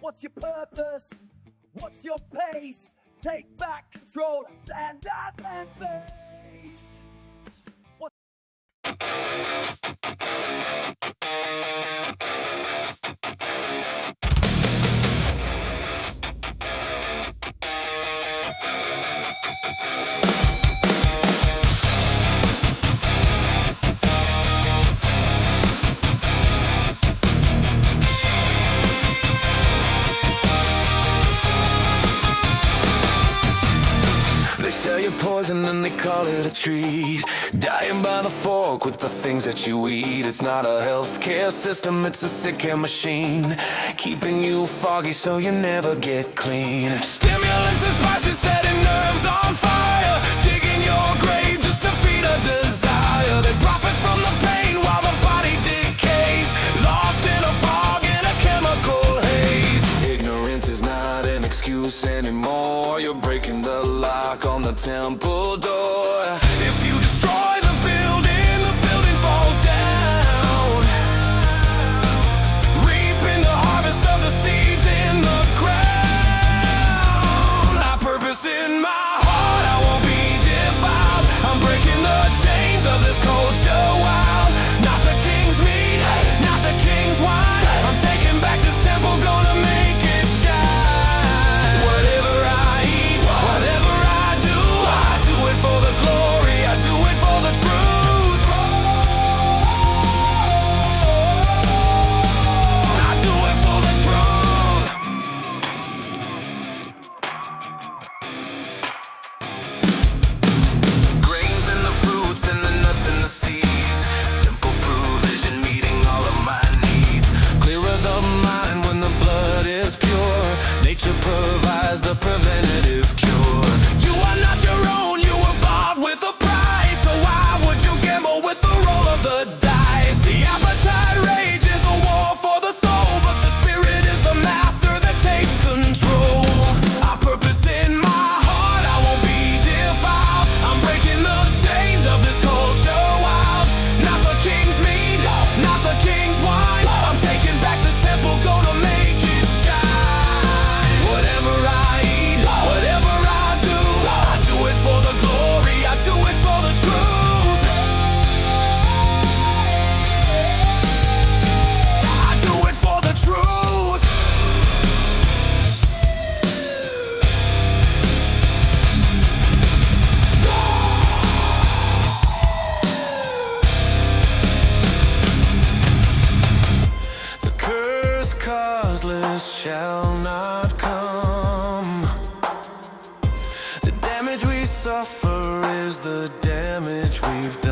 What's your purpose? What's your pace? Take back control and face. They sell you poison and they call it a treat. Dying by the fork with the things that you eat. It's not a healthcare system, it's a sick care machine, keeping you foggy so you never get clean. Stimulants and spices setting nerves on fire, digging your grave just to feed a desire. They profit from the pain while the body decays, lost in a fog in a chemical haze. Ignorance is not an excuse anymore. You're breaking the lock on the temple door. If you destroy the building falls down, reaping the harvest of the seeds in the ground. My purpose in my heart, I won't be defiled. I'm breaking the chains of this culture wild. Not the king's meat, not the king's wine. I'm taking back this temple, gonna make it shine. Whatever I eat, whatever I do it for the glory, I do it for the truth. I do it for the truth. Grains and the fruits and the nuts and the seeds, simple provision meeting all of my needs. Clearer the mind when the blood is pure. Nature provides the preventative cure. You are not your own, you were bought with a price. So why would you gamble with the roll of the dice? The appetite rages a war for the soul, but the spirit is the master that takes control. I purpose in my heart, I won't be defiled. I'm breaking the chains of this culture wild. Not the king's meat, not the king's wine. I'm taking back this temple, gonna make it shine. Whatever I eat, whatever I do it for the glory, I do it for the truth. I do it for the truth. The curse causeless shall not come. The damage we suffer is the damage we've done.